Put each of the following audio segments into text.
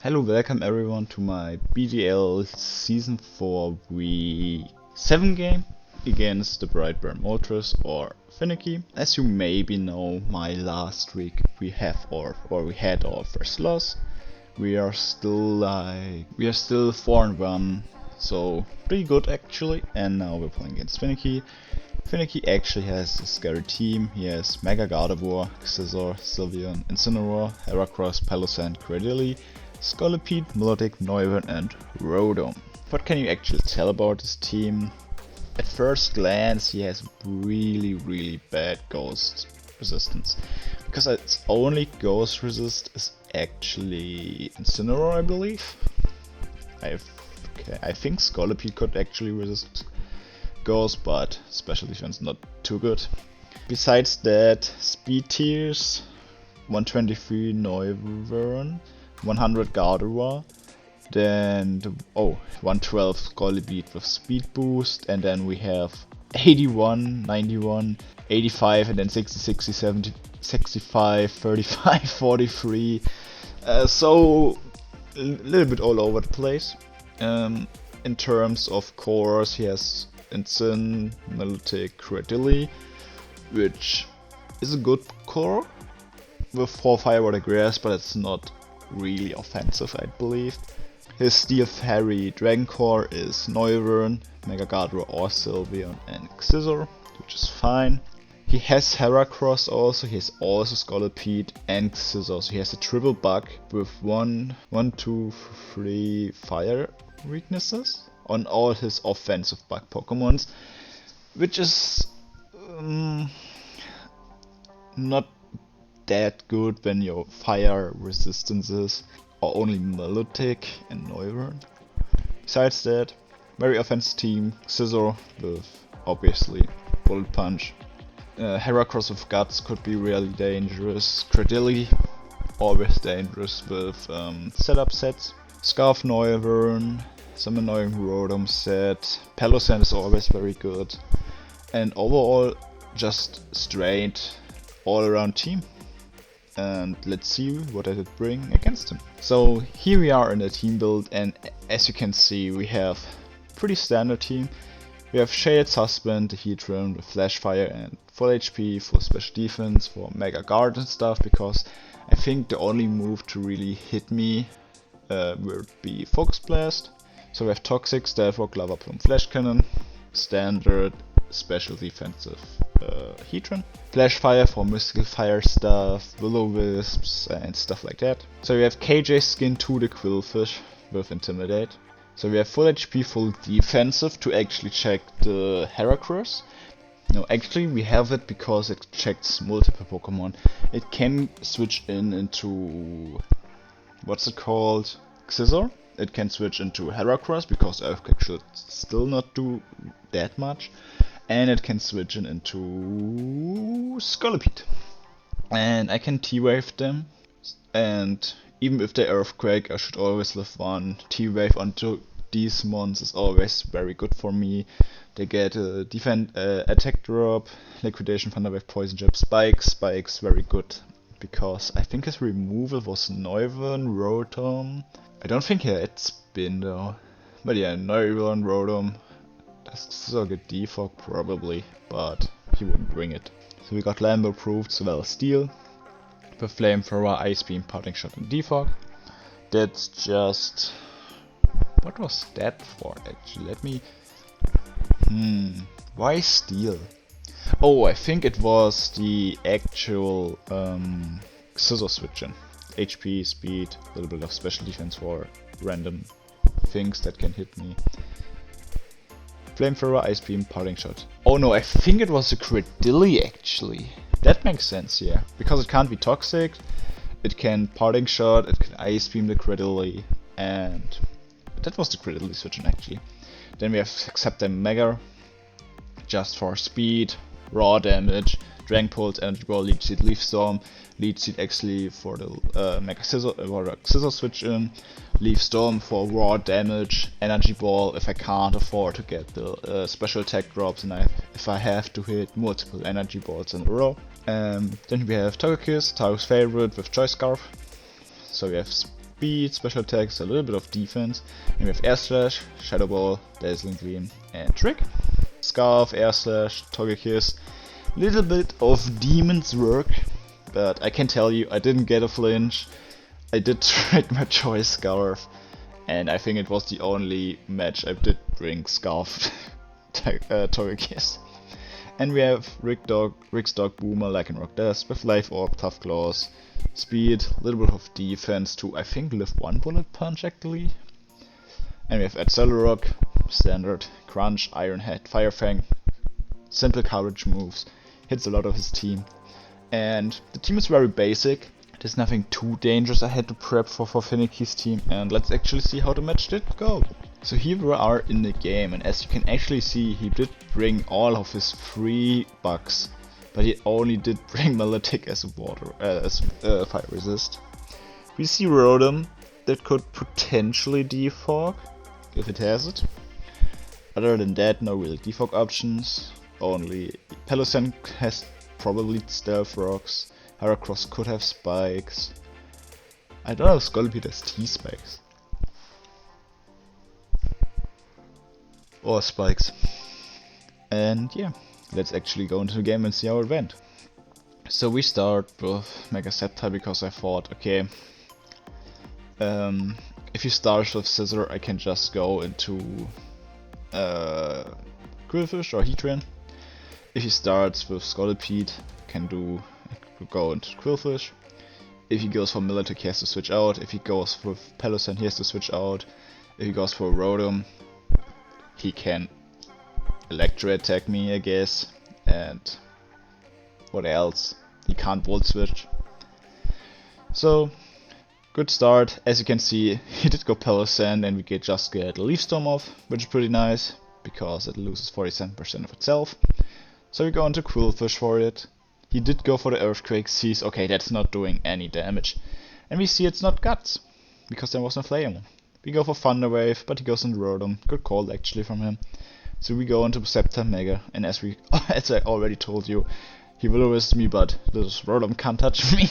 Hello, welcome everyone to my BDL Season 4 Week 7 game against the Brightburn Moltres or Finicky. As you maybe know, my last week we had our first loss. We are still 4-1, so pretty good actually. And now we're playing against Finicky. Finicky actually has a scary team. He has Mega Gardevoir, Scizor, Sylveon, Incineroar, Heracross, Palossand, Cradily, Scolipede, Melodic, Noivern and Rotom. What can you actually tell about this team? At first glance he has really bad ghost resistance. Because its only ghost resist is actually Incineroar, I believe. I think Scolipede could actually resist ghost, but special defense not too good. Besides that, speed tiers 123 Noivern, 100 Gardevoir, then 112 Scolipede with speed boost, and then we have 81, 91, 85, and then 60, 60, 70, 65, 35, 43. So a little bit all over the place. In terms of cores, he has Incin, Melodic, Cradily, which is a good core with 4 Fire Water Grass, but it's not really offensive, I believe. His Steel Fairy Dragon Core is Noivern, Mega Gardevoir or Sylveon and Scizor, which is fine. He has Heracross also, he has also Scolipede and Scizor, so he has a triple bug with 1, 2, 3 fire weaknesses on all his offensive bug Pokemons, which is not that good when your fire resistances are only Melodic and Noivern. Besides that, very offensive team, Scizor with obviously Bullet Punch. Heracross with Guts could be really dangerous. Cradily, always dangerous with setup sets. Scarf Noivern, some annoying Rotom set. Palossand is always very good. And overall, just straight all around team. And let's see what I could bring against him. So here we are in the team build, and as you can see we have pretty standard team. We have Shaded Suspend, the Heatran with Flash Fire and full HP, full special defense for Mega Guard and stuff, because I think the only move to really hit me would be Focus Blast. So we have Toxic, Stealth, Lava Plume, Flash Cannon, standard special defensive Heatran. Flash Fire for Mystical Fire stuff, Will-O-Wisps and stuff like that. So we have KJ Skin to the Quillfish with Intimidate. So we have full HP, full defensive to actually check the Heracross. No, actually we have it because it checks multiple Pokemon. It can switch into what's it called? Scizor. It can switch into Heracross because Earthquake should still not do that much. And it can switch into Scolipede. And I can T-Wave them. And even if they Earthquake, I should always live one. T-Wave onto these mons is always very good for me. They get a attack drop, Liquidation, Thunder Wave, Poison Jab, Spikes very good. Because I think his removal was Noivern, Rotom. I don't think he had Spin though. But yeah, Noivern, Rotom. Scizor get Defog probably, but he wouldn't bring it. So we got Lambo approved, so well Steel. With Flamethrower, Ice Beam, Parting Shot and Defog. That's just... what was that for actually? Let me... why Steel? Oh, I think it was the actual Scizor switch-in. HP, speed, a little bit of special defense for random things that can hit me. Flamethrower, Ice Beam, Parting Shot. Oh no, I think it was a Cradily actually. That makes sense, yeah. Because it can't be toxic, it can Parting Shot, it can Ice Beam the Cradily, and that was the Cradily switch-in actually. Then we have Accept Mega, just for speed, raw damage, Dragon Pulse, Energy Ball, Leech Seed, Leaf Storm. Leech Seed actually for the Mega Scizor switch-in, Leaf Storm for raw damage, Energy Ball if I can't afford to get the special attack drops and if I have to hit multiple Energy Balls in a row. Then we have Togekiss, Taro's favorite with Choice Scarf. So we have speed, special attacks, a little bit of defense. And we have Air Slash, Shadow Ball, Dazzling Gleam, and Trick. Scarf, Air Slash, Togekiss. Little bit of Demon's work, but I can tell you I didn't get a flinch. I did trade my Choice Scarf, and I think it was the only match I did bring Scarf Togekiss. And we have Rick's Dog Boomer, Lycanroc Death, with Life Orb, Tough Claws, Speed, a little bit of defense to, I think, live 1 Bullet Punch actually. And we have Accelerock, Standard, Crunch, Iron Head, Fire Fang, simple coverage moves, hits a lot of his team. And the team is very basic, there's nothing too dangerous I had to prep for Finicky's team, and let's actually see how the match did go. So here we are in the game, and as you can actually see, he did bring all of his 3 bugs, but he only did bring Milotic as a fire resist. We see Rotom that could potentially defog if it has it. Other than that, no real defog options. Only Pelossan has probably Stealth Rocks. Heracross could have spikes. I don't know if Scolipede has T-spikes. Or spikes. And yeah, let's actually go into the game and see how it went. So we start with Mega Sceptile because I thought, okay, if he starts with Scizor, I can just go into Quillfish or Heatran. If he starts with Scolipede, I can go into Quillfish. If he goes for Milotic, he has to switch out. If he goes with Pelossan, he has to switch out. If he goes for Rotom, he can Electro attack me, I guess, and what else? He can't Volt Switch. So, good start. As you can see, he did go Pelossan, and we just get Leaf Storm off, which is pretty nice, because it loses 47% of itself. So we go into Quillfish for it. He did go for the Earthquake, sees, okay, that's not doing any damage. And we see it's not Guts, because there was no Flame. We go for Thunder Wave, but he goes into Rotom. Good call actually from him. So we go into Sceptile Mega, and as I already told you, he will resist me, but this Rotom can't touch me.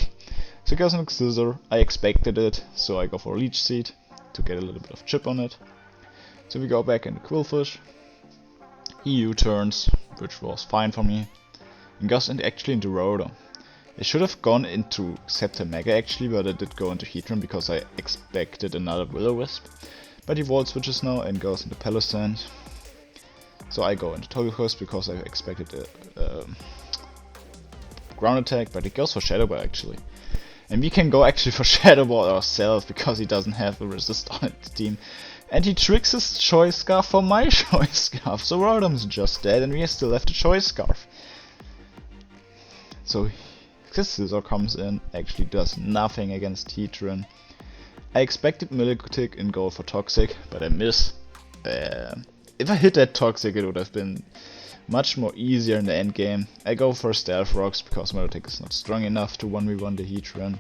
So he goes into Scizor. I expected it, so I go for Leech Seed to get a little bit of chip on it. So we go back into Quillfish. He U-turns, which was fine for me, and goes actually into Rotom. I should have gone into Sceptile Mega actually, but I did go into Heatran because I expected another Will-O-Wisp. But he Volt Switches now and goes into Pelossan. So I go into Togekiss because I expected a ground attack, but he goes for Shadow Ball actually. And we can go actually for Shadow Ball ourselves because he doesn't have a resist on his team. And he tricks his Choice Scarf for my Choice Scarf. So Rotom's just dead and we still have the Choice Scarf. So this Scizor comes in, actually does nothing against Heatran. I expected Milotic and go for Toxic, but I miss. If I hit that Toxic, it would have been much more easier in the end game. I go for Stealth Rocks because Milotic is not strong enough to 1v1 the Heatran.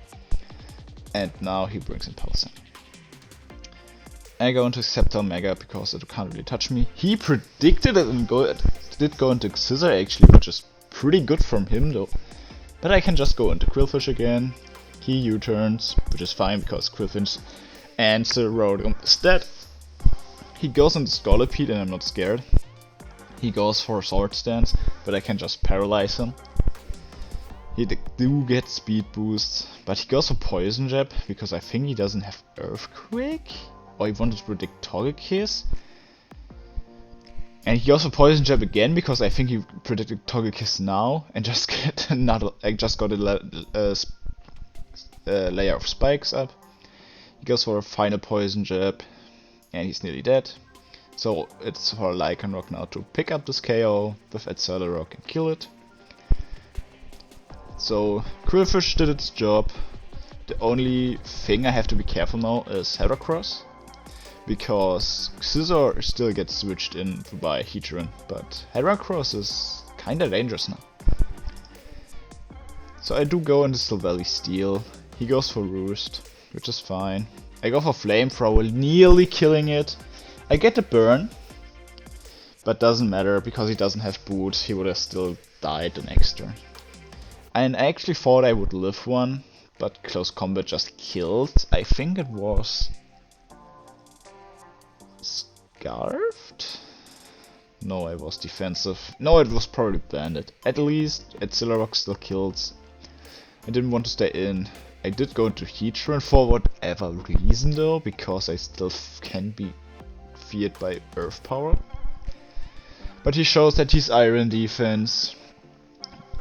And now he brings in Pelossan. I go into Sceptile Mega because it can't really touch me. He predicted it and did go into Scizor actually, which is pretty good from him though. But I can just go into Quillfish again. He U-turns, which is fine because Quillfish and Rotom is dead. He goes into Scolipede and I'm not scared. He goes for Sword Stance, but I can just paralyze him. He do get speed boosts, but he goes for Poison Jab because I think he doesn't have Earthquake? Or he wanted to predict Togekiss? And he goes for Poison Jab again because I think he predicted Togekiss now and just get another. I just got a layer of spikes up. He goes for a final Poison Jab and he's nearly dead. So it's for Lycanroc now to pick up this KO with Accelerock and kill it. So Quillfish did its job. The only thing I have to be careful now is Heracross, because Scizor still gets switched in by Heatran, but Heracross is kinda dangerous now. So I do go into Silvally Steel. He goes for Roost, which is fine. I go for Flamethrower, nearly killing it. I get the burn, but doesn't matter because he doesn't have Boot. He would have still died the next turn. And I actually thought I would live one, but close combat just killed. I think it was Scarfed? No, I was defensive. No, it was probably Bandit. At least Rock still kills. I didn't want to stay in. I did go into Heatran for whatever reason though, because I still can be feared by Earth Power. But he shows that he's Iron defense.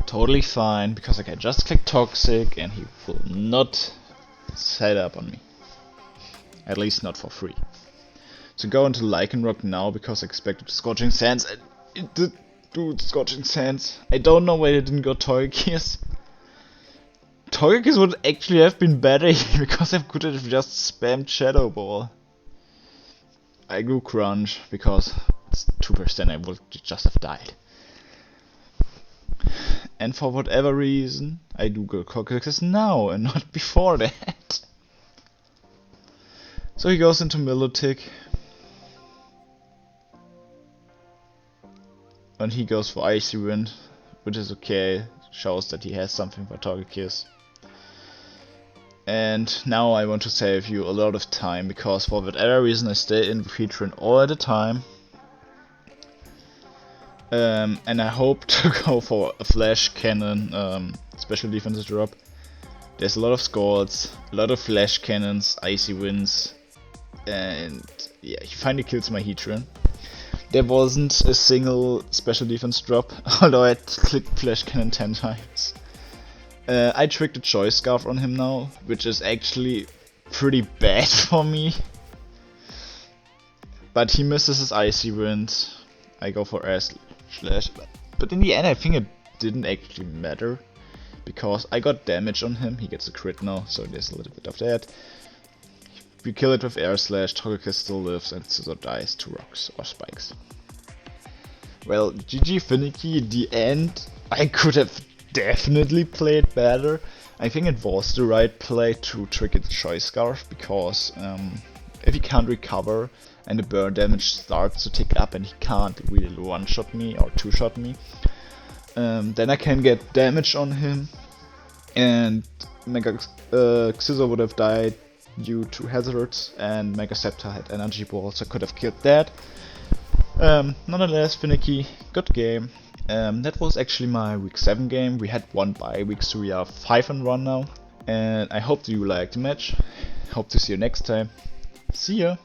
Totally fine, because I can just click Toxic and he will not set up on me. At least not for free. So go into Lycanroc now, because I expected Scorching Sands, and it did do Scorching Sands. I don't know why they didn't go Togekiss. Togekiss would actually have been better, because I could have just spammed Shadow Ball. I go Crunch, because it's 2%, I would just have died. And for whatever reason, I do go Togekiss now, and not before that. So he goes into Milotic. And he goes for Icy Wind, which is okay, shows that he has something for Togekiss. And now I want to save you a lot of time, because for whatever reason I stay in Heatran all at a time. And I hope to go for a Flash Cannon, special defensive drop. There's a lot of Scalds, a lot of Flash Cannons, Icy Winds, and yeah, he finally kills my Heatran. There wasn't a single special defense drop, although I clicked Flash Cannon 10 times. I tricked a Choice Scarf on him now, which is actually pretty bad for me. But he misses his Icy Wind. I go for Air Slash, but in the end I think it didn't actually matter, because I got damage on him. He gets a crit now, so there's a little bit of that. We kill it with Air Slash, Togekiss still lives, and Scizor dies to rocks or spikes. Well, GG Finicky, in the end, I could have definitely played better. I think it was the right play to trigger the Choice Scarf, because if he can't recover and the burn damage starts to tick up and he can't really one-shot me or two-shot me, then I can get damage on him, and Scizor would have died due to hazards, and Mega Scepter had energy balls, so I could have killed that. Nonetheless, Finicky, good game. That was actually my week 7 game. We had one bye week, so we are 5-1 now. And I hope you liked the match. Hope to see you next time. See ya!